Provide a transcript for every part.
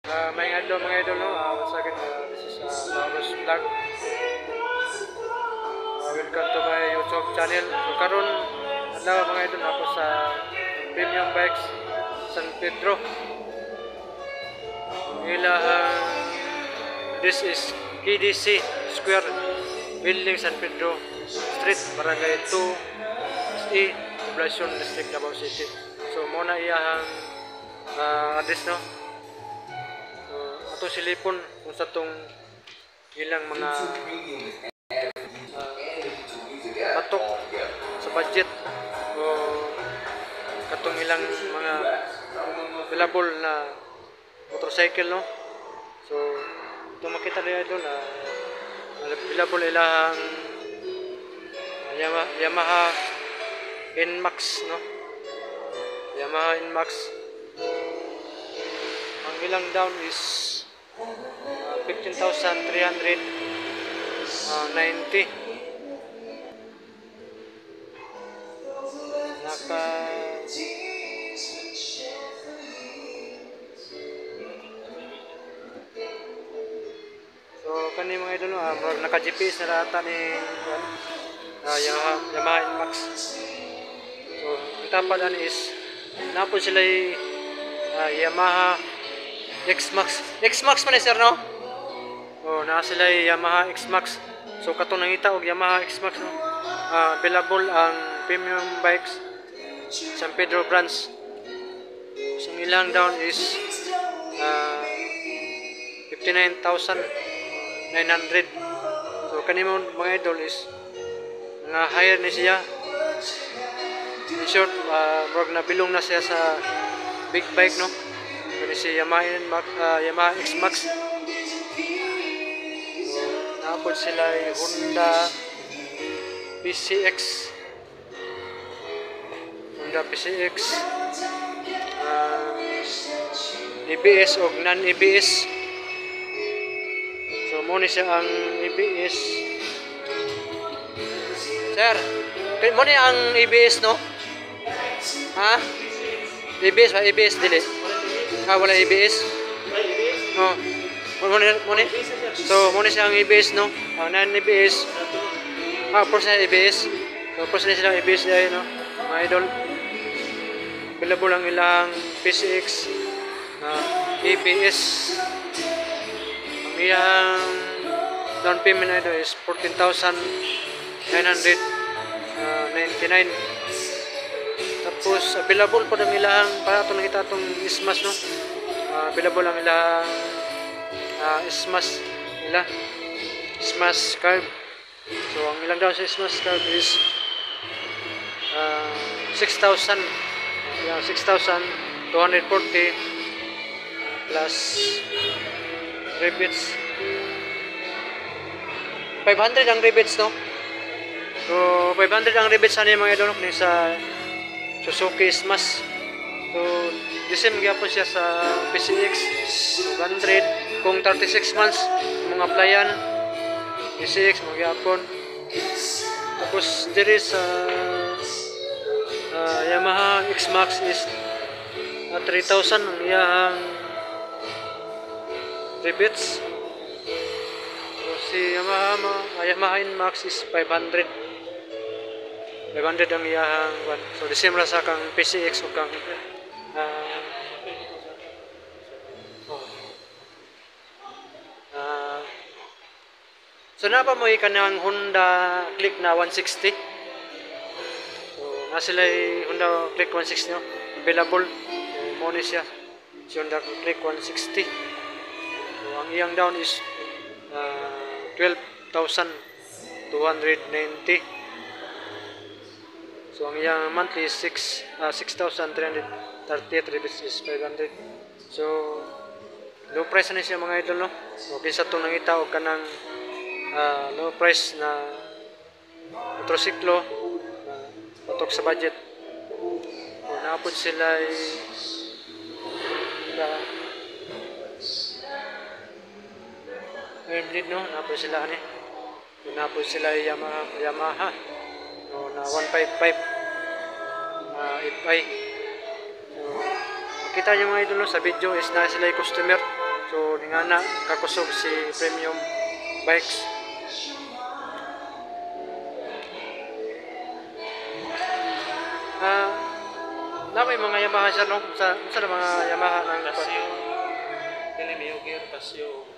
Mga idol, no? Once again, this is Maurus Vlog. Welcome to my YouTube channel. So, karon adlaw mga idol ako sa Premium Bikes San Pedro. This is KDC Square Building San Pedro Street, Barangay 2 SE, Poblacion District, Davao City. So, muna iyahang address, no? Atong silipon kung sa tong ilang mga batok sa budget o katong ilang mga available na motorcycle, no? So ito makita nila doon na available ilang Yamaha NMAX, no? Yamaha NMAX. Ang ilang down is 15,390. So kani mga idol, naka GPS na rata ni Yamaha NMAX. So ang tapadan is napon sila Yamaha X-Max man sir, no? Oh, na sila Yamaha X-Max. So katong nangita og Yamaha X-Max, no? Available ang Premium Bikes San Pedro branch. So ilang down is 59,900. So kanimo mga idol is nga higher ni siya. In short, na bilong na siya sa big bike, no? Kani si Yamaha X-Max. So, naapod sila Honda PCX, ABS o non-ABS. So mo ni siya ang ABS. Sir, mo ni ang ABS, no? Ha? ABS ba? ABS dili? Wala ABS? Oh. Muna. So, muna siya ang ABS, no? Non-ABS. First na ABS. So, first na silang ABS dahil, no? Mga idol. Available ang ilang PCX na ABS. Ang iyang down payment na ito is 14,999. Tapos, available po ng ilang, para ito nakita itong ismas, no? Available ang ilang ismas nila. Ismas carb. So, ang ilang down sa ismas carb is 6,000. 6,240 plus rebates. 500 ang rebates, no? So, 500 ang rebates sa mga idol sa Suzuki Smash. So, disim gyapon siya sa PCX 200 kung 36 months mga applyan PCX magyapon. Tapos diri sa Yamaha X-Max is 3,000 ang iyang rebates. So, si Yamaha NMAX is 500 ang iyang one. So the same ra sa kang PCX o kang so na pa mo ikanang Honda Click na 160. So na sila Honda Click 160, no? Available. So mo ni siya si Honda Click 160. So ang iyang down is 12,290. So ang iyang monthly is 6,338, rebates is 500. So low price na siya mga idol, no? Okay sa itong nangita o kanang low price na motorsiklo patok sa budget. So naapod sila no? Naapod sila naapod sila Yamaha no, na 155 FI. So makita nyo mga idol, no, sa video is na sila customer So ningana kakusog si premium bikes. Na may mga Yamaha siya no? Sa na mga Yamaha ng Casio. Kini Mio Gear, Casio.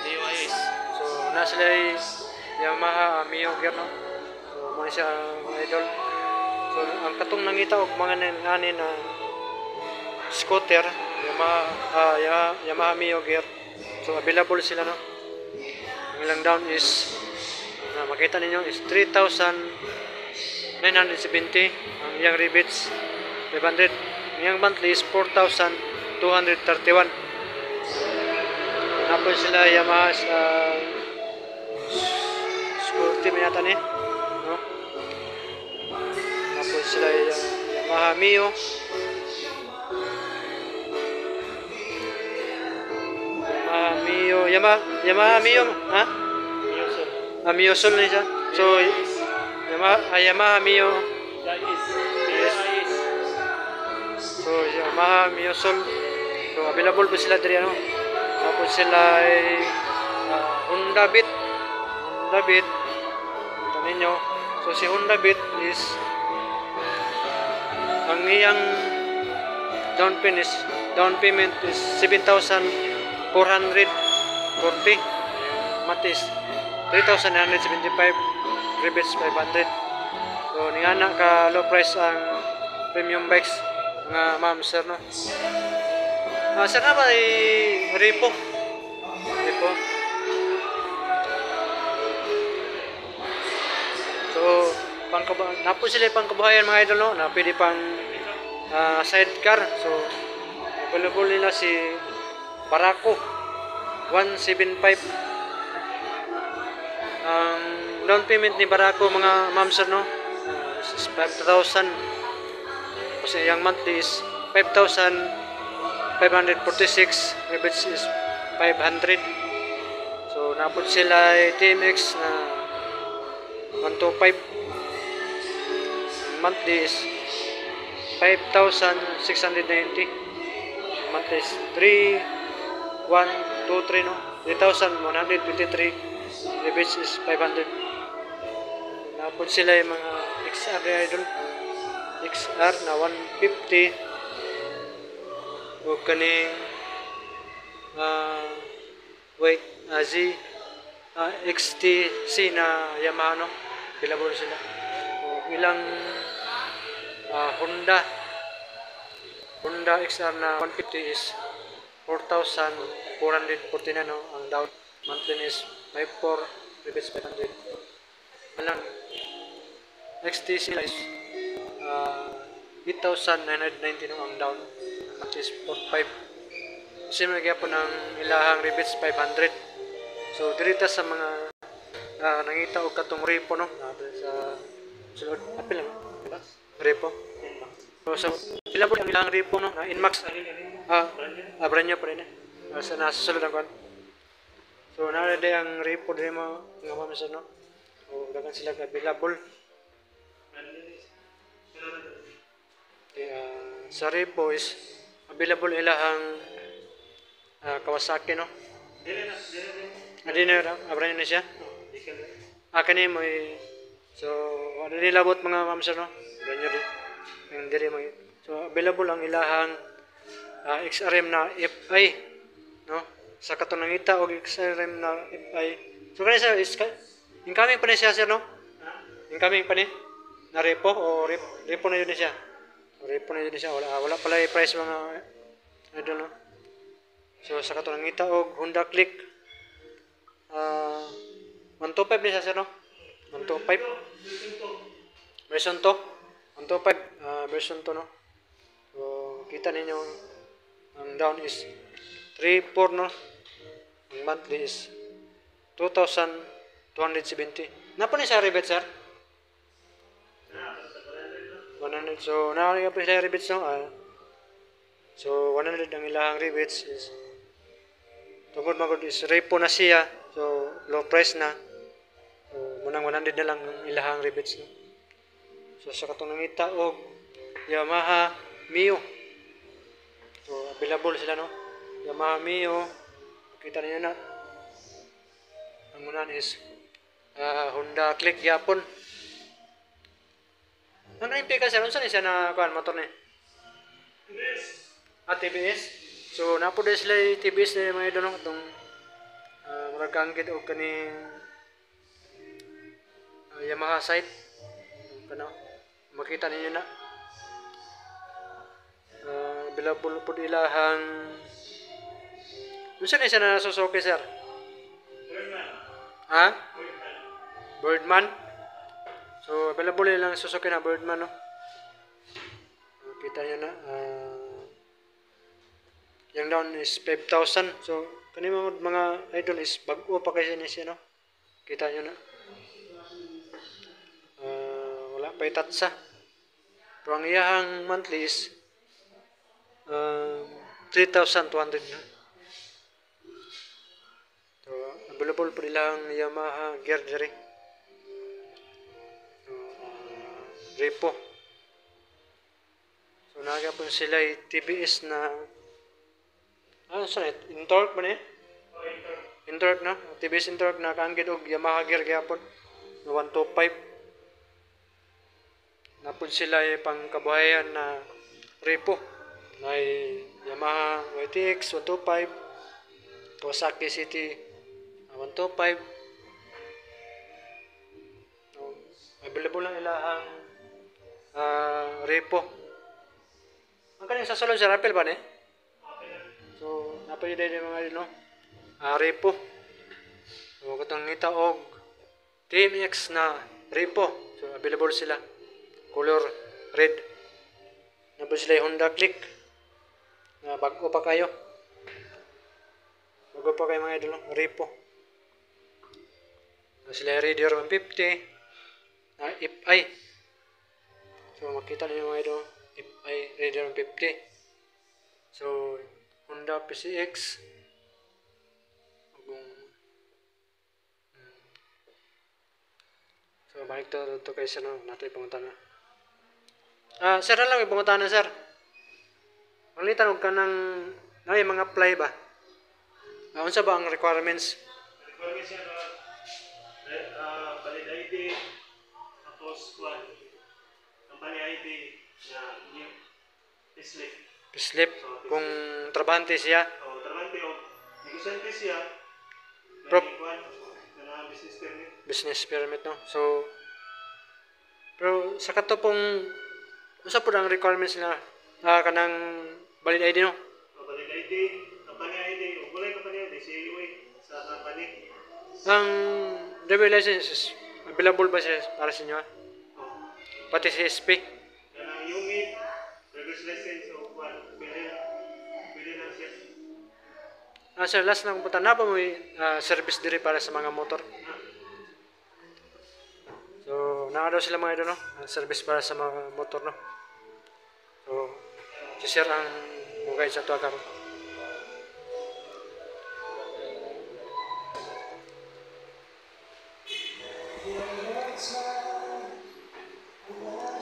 DIS. So na sila ay Yamaha Mio Gear no? So mo siya ang idol. So ang katong nangita og mga ngani na scooter Yamaha Mio Gear. So available sila no. Ang ilang down is makita ninyo is 3,970 ang iyang rebates 500. Ang iyang monthly is 4,231. Napon sila Yamaha scooter minata ni no. Napon sila Yamaha Mio. Yamaha Mio, ha? Mio Sol ni siya. So Yamaha Mio. So Yamaha Mio Sol. So available po sila diri ano. Tapos sila ay Honda Beat. Honda Beat. Ito ninyo. So si Honda Beat is ang iyang down payment is 7,440. Matis 3,975. Rebates 500. So ningana ka low price ang premium bikes mga ma'am sir no. Sir na ba repo? Repo. So napo sila pangkabuhayan mga idol no, na pwede pang sidecar. So available nila si Barako 175. Ang down payment ni Barako mga ma'am sir no is 5,000. Kasi yung monthly is 5,546. Rebates is 500. So napod sila TMX na 125. Monthly is 5,690. Monthly is 3,123 no. 3,123. Rebates is 500. Napod sila yung mga XR idol. XR na 150. O kaning XTC na Yamaha no. Available sila. O ilang Honda XR na 150 is 4,449 no. Ang down monthly is 54. Rebates 500. Alang XTC is 8,990 no ang down. At is 45. Kasi nagyapon ng ilahang rebates 500. So dirita sa mga nangita og katong repo no. Sa sulod apil lang repo. So pila po ang ilahang repo no na Inmax. Brand new pa rin. Sa nasa sulod ang kon. So narade ang repo din mo nga mamasa no. O dagan sila available. Sa repo is available ilahang Kawasaki no. Adina abran na siya. Kani mo so ano nilabot mga ma'am sir no. Ganyo din. Ang diri mo. So available ang ilahang XRM na FI no. Sa katong nangita og XRM na FI. So kani sir is incoming pa ni siya sir no. Incoming pa ni na repo o repo na yun siya. Repo na yun siya. Wala pala yung price mga idol no. So sa katong nangita og Honda Click 125 ni siya sir no. 125 version 2 125 version 2 no. So kita ninyo ang down is 3,400 no. Ang monthly is 2,270. Napa ni siya rebate sir? 100. So nakakaya pa siya rebates no. So 100 ang ilahang rebates is tungkol magod is repo na siya. So low price na. So munang 100 na lang ang ilahang rebates no. So sa katong nangita og Yamaha Mio. So available sila no. Yamaha Mio Kita niyo na. Ang unan is Honda Click yapon. Ano yung pika sir? Unsa ni siya na kuan motor ni? TBS. So napo din sila yung TBS na mga idol itong murag kaanggid o kaning Yamaha site. Kano makita ninyo na. Available po ilahang unsa ni siya na Suzuki sir? Ha? Birdman. So available lang Suzuki na Birdman no. Kita niyo na yung down is 5,000. So kani mga idol is bag-o pa kasi ni siya no. Kita niyo na. Wala pa itatsa. Pero ang iyang monthly is 3,200 na. So available po nilang Yamaha gear diri. Repo. So naga po sila TBS na sorry, Intorq ba niya? Intorq no? TBS Intorq na kaanggid og Yamaha gear gyapon. 125. Napod sila pang kabuhayan na repo. May Yamaha YTX 125, Kawasaki City 125. Available lang ilahang repo. Ang kanina sa salon sa Rappel ba ni? So napay din mga no. Repo. So katong ngita og TMX na repo. So available sila. Color red. Napay sila Honda Click. Bago pa kayo. Bago pa kayo mga idol no? Repo. Sila Raider 150. FI. So makita niyo mga idol, FI Raider 150. So Honda PCX. So balik to kay sir no, nato ipangunta na. Sir lang ipangunta na sir. Manglitan og kanang ay mga apply ba? Unsa ba ang requirements? Requirements yan valid ID tapos company ID na new payslip. Payslip kung trabahante siya. Trabahante o negosyante siya. Na business permit. Business permit no. So pero sa kato pong unsa po ang requirements nila kanang valid ID no? Valid ID, company ID, o wala company ID, CUA sa company. Ang driver license is available ba siya para sa inyo? Pati si SP? Kanang unit, driver's license, o pwede na siya. Sir, last na kung punta na pa mo service diri para sa mga motor. So, daw sila mga ito, no? Service para sa mga motor, no? So, si sir ang mugay sa tuwa karon.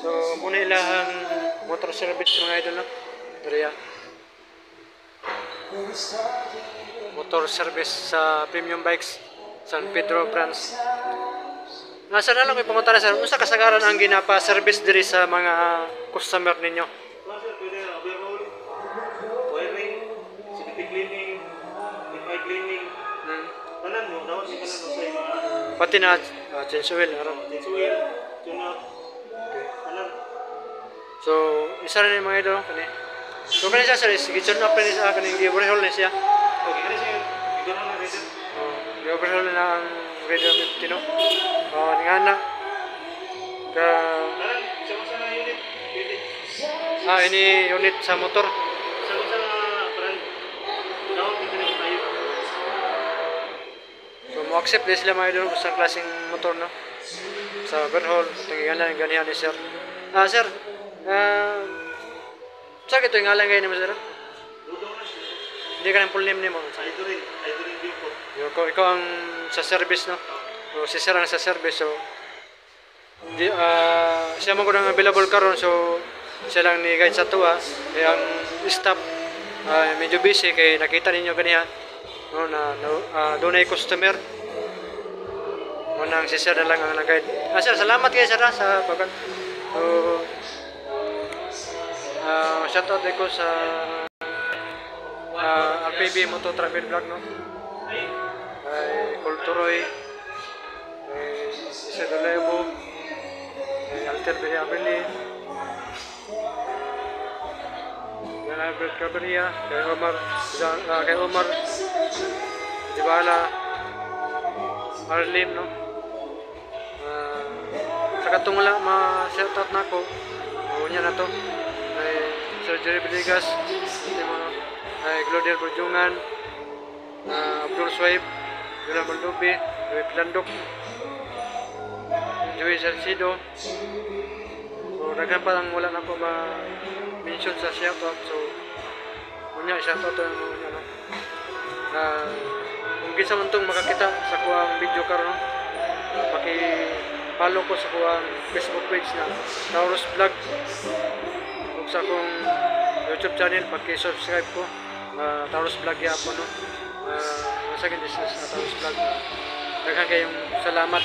So, muna ilahang motor service mga idol, no? Diriya. Motor service sa Premium Bikes San Pedro branch. Nasa na lang may pangutana sir, unsa kasagaran ang ginapa-service diri sa mga customer ninyo? Pwede na overhaul, wiring, CVT cleaning, DIY cleaning. Tanan mo, dapat si kanan sa mga Pati na change oil, aron. change oil, tune out. Tanan. So, isa na yung mga idol kani. So, kani siya sir, gitsun up ni sa kaning overhaul ni siya. Okay, kasi siya, igano na rin. Overhaul na ang Raider 50, no? Nga na. Tanan, isa na unit. Pwede. Ini unit sa motor. Isa na brand. Dapat kita na tayo. So, mo-accept din sila mga idol sa klaseng motor, no? Sa overhaul, tingin na yung ganihan ni sir. Sir, saan ito yung ngalan kayo naman, sir? Luto na. Hindi ka ng full name mo. Ito rin Biko. Ikaw ang sa service, no? So, si sir ang sa service, so siya mo ko nang available karon, so siya lang ni guide sa tuwa. Ang staff medyo busy kay nakita ninyo ganihan no, dunay customer. Munang si sir na lang ang nag-guide. Sir, salamat kayo sir sa pag so, shout out ko sa RPB Moto Travel Vlog, no? Ay Kulturoy, Isa Dolebo, Alter Beriabili, yan Albert Cabrera, kay Omar Dibala, Arlim, no? Sa katong wala ma-shoutout na ako, niya na to ay Sir Jerry Villegas, ay Glodiel Burjungan, Abdul Swaib, Yula Maldubi, Louis Pilandok, Joey Salcido. So daghan pa lang wala na ko ma-mention sa shoutout, so unya shoutout to niya, no? Kung kinsa man tong makakita sa kuang video karon, no? Paki-follow ko sa kuang Facebook page na Taurus Vlog, ug sa akong YouTube channel paki-subscribe ko, Taurus Vlog yapon, no? Sa akin this is Taurus Vlog. Daghan kayong salamat